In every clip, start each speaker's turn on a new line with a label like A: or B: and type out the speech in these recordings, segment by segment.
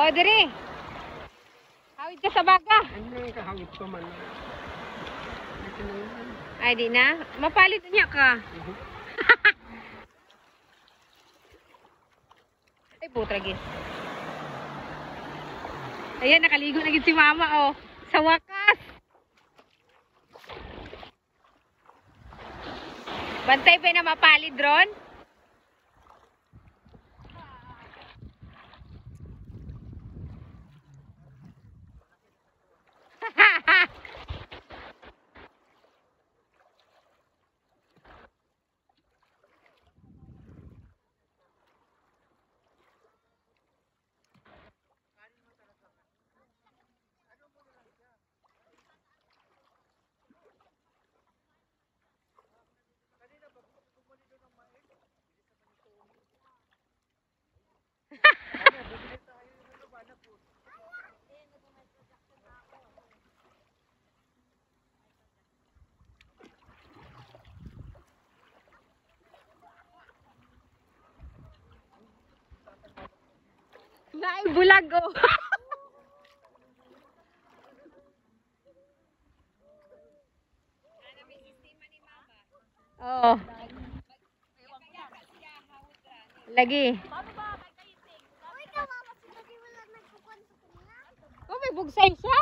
A: O, diri. Hawid ka sa baga.
B: Ano yung kahawit pa man?
A: Ay, di na. Mapalit niya ka. Ay, putragis. Ayan, nakaligo na gid si mama, oh. Sa wakas. Bantay pa na mapalid, Ron. Bulag, oh. Oh. Lagi. Oh, may bugsay siya.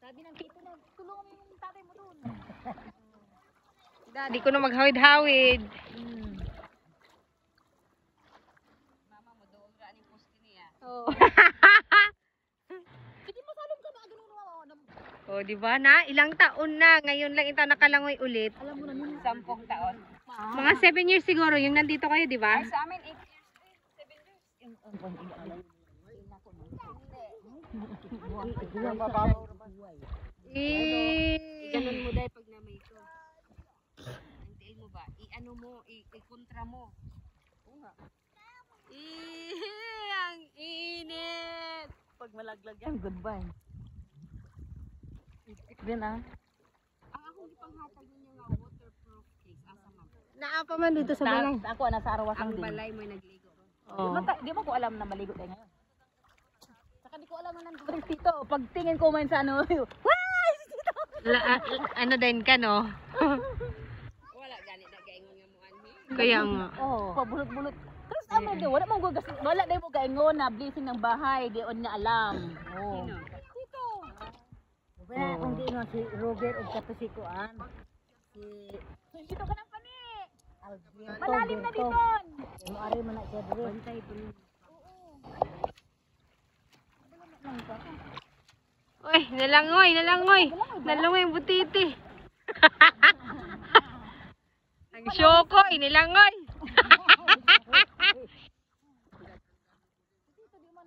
C: Sabi ng tito na, tulungan mo yung tatay mo doon.
A: Di ko na maghawid-hawid.
C: Mama mo doon, raan yung poste niya.
A: Oh.
C: Sige, masalong ka na, ganun mo.
A: Oh, di ba na? Ilang taon na. Ngayon lang ito nakalangoy ulit.
C: Alam mo na yun.
A: 10 taon. Mga 7 years siguro yung nandito kayo, di ba?
C: Ay, sa amin, 8 years din. 7 years.
A: Ganun
C: mo dahil pag namay ko. Antiin mo ba? I-ano mo, i-kontra mo. Oo nga. Ang init! Pag malaglag yan, goodbye. Itik din ah. Ang akong ipanghatag ninyo nga waterproof case, asa man.
A: Naapa man dito sa balay.
C: Ako, nasa arawasang
A: Ang
C: din.
A: balay mo nagligo.
C: Oh. Di mo ko alam na maligo tayo ngayon. Saka di ko alam na nandito dito. Pag tingin ko man sa ano,
A: Ano din ka, no?
C: wala gani na gaingon nga mo anhi.
A: Kaya nga.
C: Oh. Pabulot-bulot. Tapos amo di wala mo gugas, wala dai mo gaingon na blessing ng bahay, di on niya alam. Oh.
A: Sino?
C: Dito.
B: Wala kung di no si Robert o katusikuan.
C: Dito ka nang pani.
B: Alberto.
C: Malalim na dito.
B: Ari man na siya dire.
C: Bantay po.
A: Uy, nalangoy. Nalangoy yung butiti. Ang syokoy, nilangoy.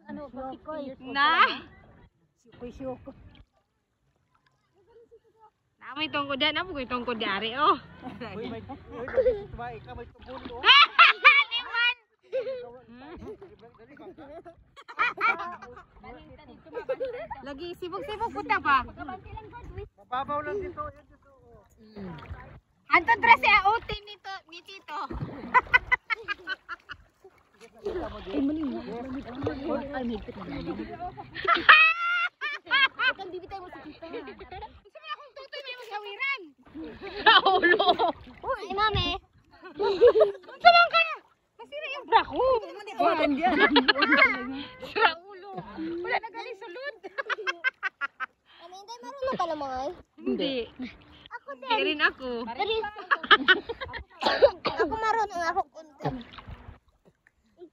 C: Ano,
A: Na?
B: Siyoko.
A: Namoy tungkod yan. Namoy tungkod dari, oh.
B: Uy, may tumae ka, may tubulo.
A: Lagi sibog-sibog puta pa.
B: Mababaw lang dito. Yan dito.
A: Anton tres e autin nito, ni Tito.
C: Ay, mali mo. Ay, higpit na naman. Ang bibitay mo sa kita.
A: Gusto mo akong tutoy may maghawiran. Raulo.
C: Uy, mami.
A: Gusto mo ka? Masira yung bra ko.
C: Oh, tandiyan.
A: Raulo. Wala na galing sulod.
C: Ano, hindi marunong ka na mga eh?
A: Hindi.
C: Ako din.
A: Hindi rin ako.
C: Ako marunong ako kunti.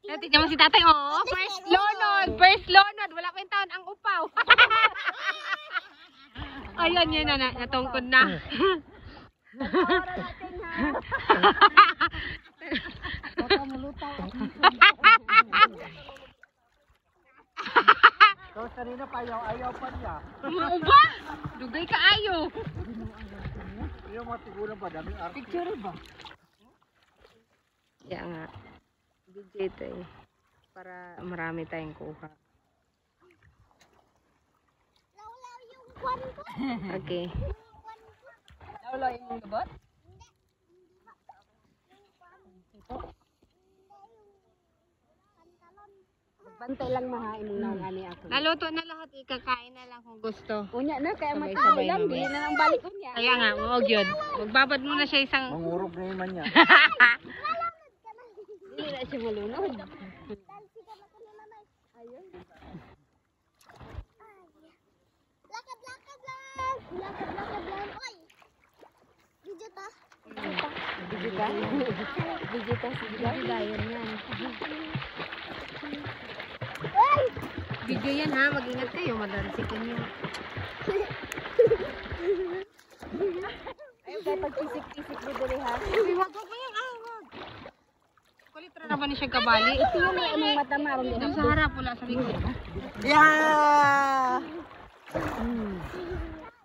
A: Tingnan mo si tatay, oh. First lonod. Wala ko yung taon ang upaw. Ayan, yun na, natungkod na.
C: Baka mulutaw.
B: Tapos kanina pa ayaw pa niya.
A: Ano ba? Dugay ka ayo.
B: Yung mga tigulang pa, daming arte.
C: Picture ba?
A: Kaya nga. DJ ito eh. para marami tayong kuha.
D: Law-law yung kwan ko.
A: Okay.
C: Lolo yung lubot?
B: Bantay lang mahain mo nang ani ako.
A: Naluto na lahat, ikakain na lang kung gusto.
B: Unya na kaya
A: Sabay-sabay
B: matay lang
A: naman.
B: dili na nang balik unya.
A: Kaya nga, huwag yun. Magbabad muna siya isang...
E: Mangurog na yung man niya.
B: Dili na siya malunod.
D: Lakad-lakad lang. Lakad-lakad lang. Oy! Video ta.
B: Digita. Digita sige dayon yan.
A: Video yan ha, mag-ingat kayo, madarasikan yun.
B: Ay kay pagpisik-pisik mo diri ha.
A: Wag mo yan, wag. Kulitra na ba ni siya kabali?
B: Ito yung may among mata maron
A: Ito
B: din.
A: sa harap, wala sa likod.
E: Yeah!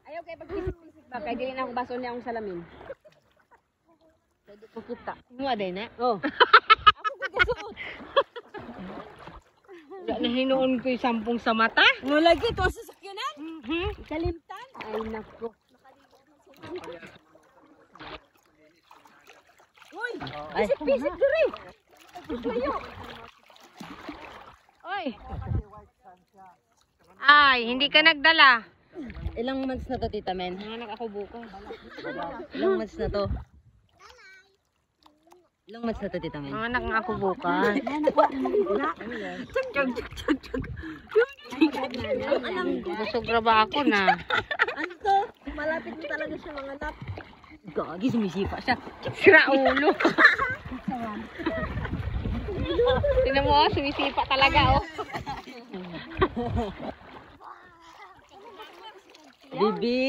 B: Ayaw kay pagpisik-pisik ba kay dili na ako baso niya akong salamin. Pwede ko kita.
A: Mo aday na.
B: Oh.
A: Wala na hinuon ko yung sampung sa mata.
B: Mo lagi to sa sakyanan.
A: Mhm.
B: Kalimtan. Ay nako. Uy, pisik-pisik diri.
A: Oy. Ay, hindi ka nagdala.
B: Ilang months na to tita men?
A: Nanganak ako bukas.
B: Ilang months na to? Ilang months na to tita men?
A: Nanganak nga ako bukas. Busogra ba ako na?
B: Ano to? Malapit na talaga siya mga anak. Gagi, sumisipa siya.
A: Sira ulo. Tingnan mo, sumisipa talaga, oh.
B: Bibi,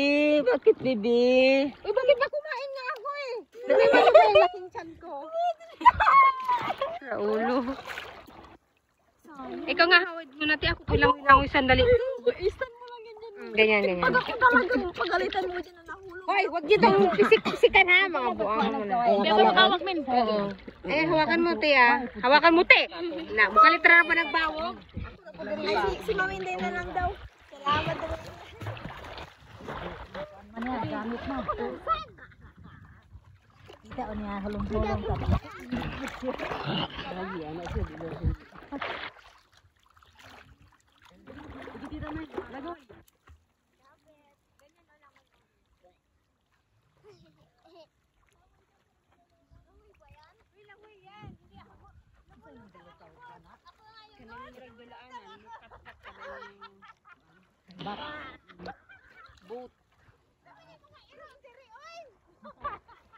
B: bakit bibi?
A: Uy, bakit ba kumain nga ako eh? Nalimutan ko yung laking chan ko. Sira ulo. Ikaw nga, hawad mo natin ako. Kailangan lang yung sandali.
B: Istan mo lang ganyan.
A: Ganyan, ganyan.
B: Pag ako talagang pagalitan mo dyan na nahulog.
A: Hoy, wag dito pisik-pisikan ha, mga buang mo na.
C: Hindi ako makawak min.
A: Oo. Eh, hawakan mo, te, ah. Hawakan mo, te. Na, mukalitra na pa nagbawog.
D: Ay, si Mami Inday na lang daw. Salamat daw.
B: Ano, gamit mo. Kita o niya, hulong-hulong ka. Lagi, ano siya, di ba?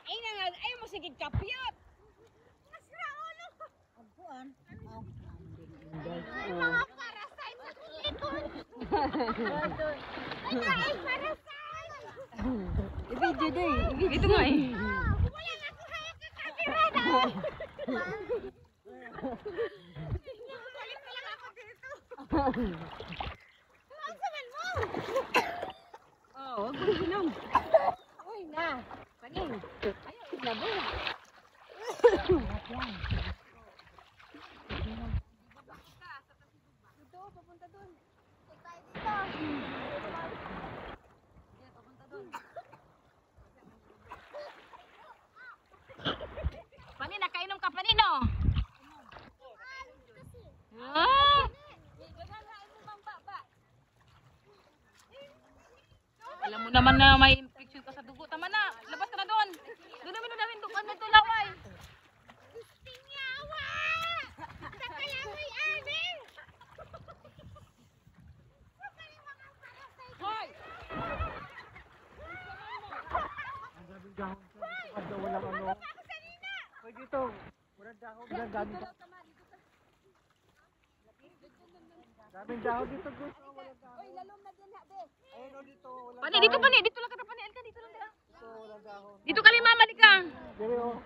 C: Ay na nga, ay mo sige kapyot.
D: Parasite sa likod. Ay, parasite.
B: I-video day, i-video.
A: Ito nga eh.
D: Wala na ako hawak ng camera daw. Balik na lang ako dito. Masaman mo.
A: Oo, wag mo hinom. Uy, na. Paning. Ayaw, iglabo.
C: Pani nakainom ka panino.
A: Ah!
C: Alam mo naman na may infection ka sa dugo. Tama na, labas ka na doon. Doon namin na hindukan na ito laway.
D: Tinyawa. Sa kaya mo'y ane.
C: Hoy!
E: Walang ano. Hoy, dito. Walang dahon. Walang dahon. Daming dahon dito, guys. Walang dahon. Ayun, oh, dito. Walang
C: Pani, dito pani, dito lang ka na pani. Alka, dito lang ka.
E: dito. Walang dahon.
C: Dito ka rin mama, ka.
E: Dire, oh.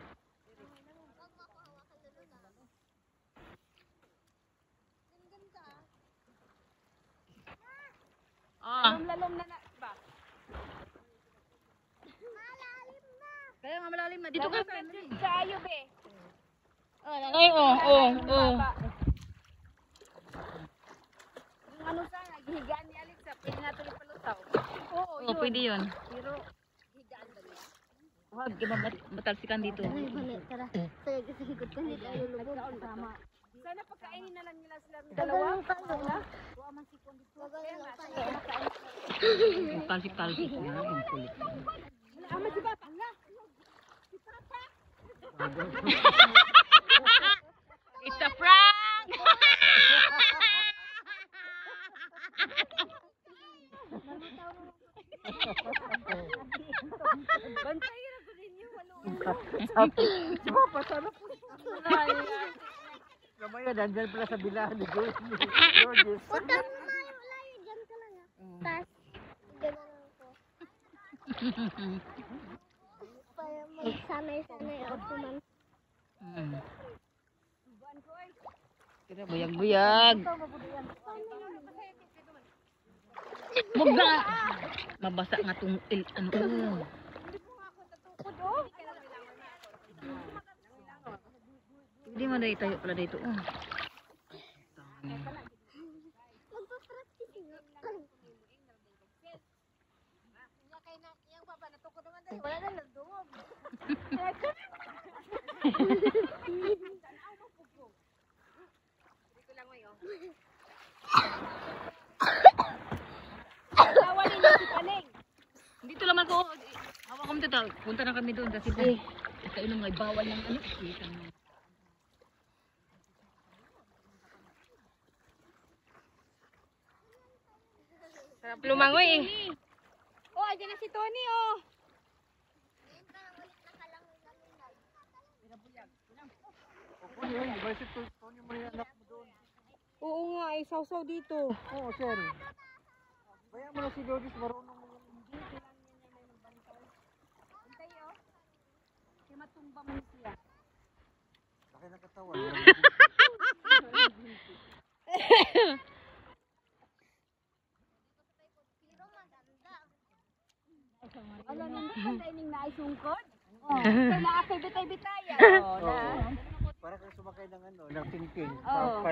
C: Ah.
B: Lalom na na, ba?
C: Kaya nga malalim na. Dito ka.
B: Sa ayo, be.
C: Ay, oh.
B: higaan ni Alexa, pwede natin ipalutaw.
C: Oo, pwede yun.
B: Pero, higaan ba niya?
C: Huwag, matalsikan dito.
D: Ay, balik, tara. Sa higod ka, hindi tayo lubog.
B: Sana pagkainin na lang nila sila ng
D: Dalawa?
B: dalawa.
D: Magaling lang tayo.
C: Talsik-talsik. Ang kulit.
B: Ama si Papa nga.
C: It's a prank!
B: Bantayin ako ninyo, waluin.
E: Si Papa, sana po. Kamaya, nandyan pala sa bilahan ni George.
D: Huwag kang malayo, dyan ka lang ah. Tas, dyan na lang ako. Para magsanay-sanay ako man.
C: Kira buyag-buyag. Huwag na. Mabasa nga itong ano ko. Hindi mo na itayo pala dito.
D: Magpa-practice nga.
B: Wala na lang doon. Dito lang ngayon. Tawanin niyo si Paning.
C: Dito naman ko. Hawa kami dito. Punta na kami doon kasi ito yung mga bawal ng ano.
B: Sarap lumangoy eh. Oh, andyan na si Tony oh.
E: Opo yun, balik si Tony mo yung anak mo doon.
B: Oo nga, ay sausaw dito.
E: Oo, sir. Bayan mo na si Doris, marunong mo yung...
B: Matumba mo siya.
E: Laki ng katawan.
B: Ano nang pantaining na isungkod? Oh, kaya akay bitay-bitaya. Oh, na.
E: Para kang sumakay ng ano, ng tingting.
B: Oo.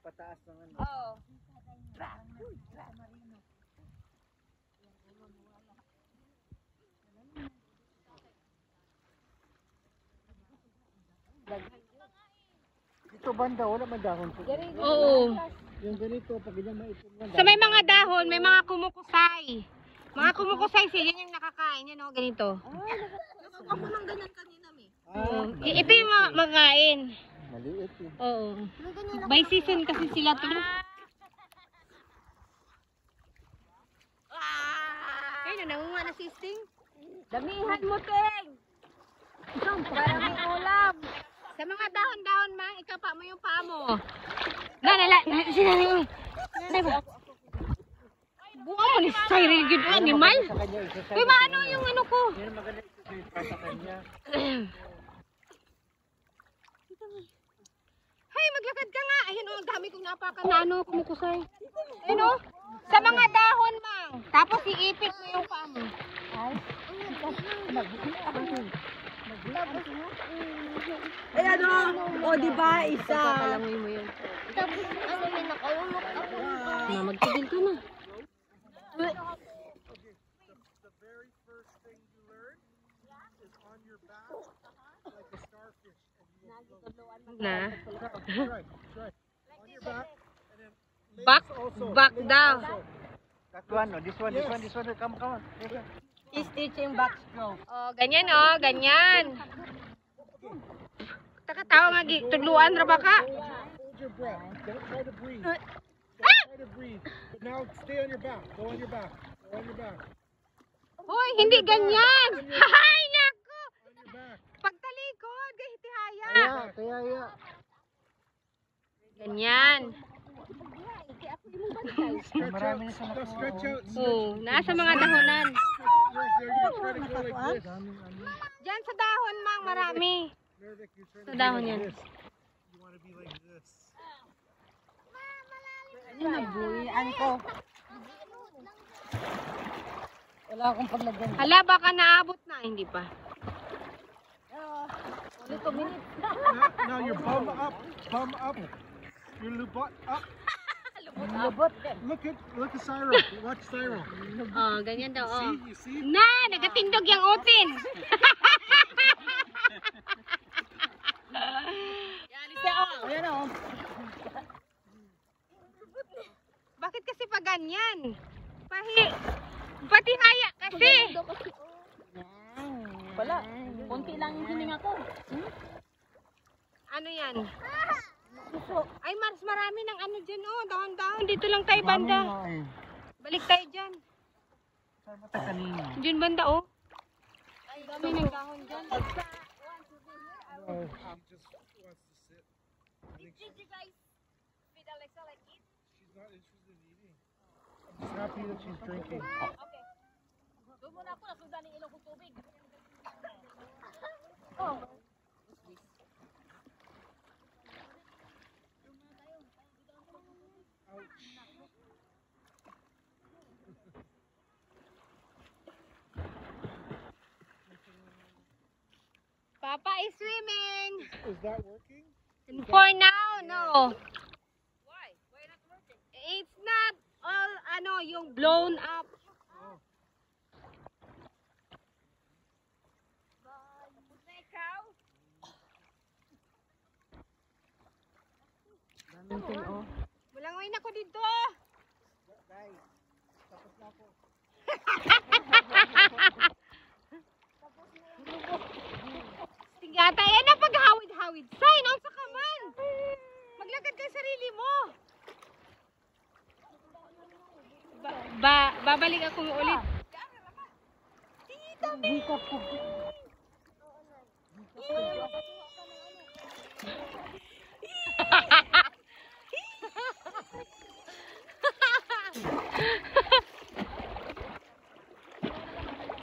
E: Pataas ng ano.
B: Oh.
E: Dito banda, wala man dahon po.
C: Oo.
E: Yung ganito, pag ganyan maitim lang.
B: So may mga dahon, may mga kumukusay. Mga kumukusay sila yung nakakain yan, oh, ganito.
C: Ako nang ganyan kanina, mi.
B: Ito yung mga makain.
E: Maliit eh.
B: Oo. By season kasi sila to. Ayun, nangunga na si Sting. Damihan mo, Ting. Para may ulam. Sa mga dahon-dahon, mang, ikapa mo yung paa mo. Sinanay mo. Buka mo ni Cyril Gid, animal. Uy, maano yung ano ko?
E: Yan maganda exercise sa kanya.
B: Hay, maglakad ka nga. Ayun o, ang dami kong napakan na ano, kumukusay. Ayun o, sa mga dahon, mang. Tapos iipit mo yung paa mo.
A: Ayan o, di ba, isa.
B: Palangoy mo yun.
D: Tapos, ano, may nakalumok ako.
B: Magtigil ka na.
E: The very first thing you learn is on your back, like a starfish. And you will
B: Na.
E: Try. On your back, and then legs
B: Back,
E: also.
B: back
E: Legs
B: down.
E: also. That one, no? This one. Come on.
A: He's teaching backstroke.
B: Oh, ganyan oh, ganyan. Takatawa nga, tudluan ra ba ka?
E: Hold your breath. Don't try to breathe. Don't try to breathe. But now stay on your back. Go on your back. Go on your back.
B: Hoy, hindi ganyan. Hay, naku.
E: On your back.
B: Pagtalikod, kahitihaya.
E: Kaya.
B: Ganyan.
E: Marami na sa stretch out.
B: Oh, nasa mga dahonan.
E: You're trying to go like this.
B: Diyan sa dahon, mang, marami.
E: Nervic, you're trying
B: Sa
E: to
B: dahon
E: be
B: yan.
E: like this. You want to be like this.
A: Ano na, buhian ko. Wala akong paglagyan.
B: Hala, baka naabot na. Hindi pa.
E: Now your bum up. Your butt up. Look at Cyril. Watch Cyril.
B: Oh, ganyan daw. Oh.
E: See? You see?
B: Na, nagatindog yung utin.
C: Ayan o.
B: Bakit kasi pa ganyan? Pati haya kasi.
C: Wala. Kunti lang hininga ko.
B: Ano yan? Ay, mas marami ng ano dyan. Oh, dahon-dahon. Dito lang tayo banda. Balik tayo dyan. Dyan banda, oh. Ay, dami ng dahon dyan.
E: No, just wants to sit.
D: Did you guys feed Alexa like eat?
E: She's not interested in eating. I'm just happy that she's drinking.
C: Okay. Doon muna ako. Nasundan ng ilong kong tubig.
B: Papa is swimming.
E: Is that working?
B: For now, no. Why? Why not working? It's not all, ano, yung blown up. Bulangoy na ko dito. Tigata, yan ang paghawid-hawid. Sign, ang sakaman. Maglagad ka sarili mo. Babalik ako ulit. Tita,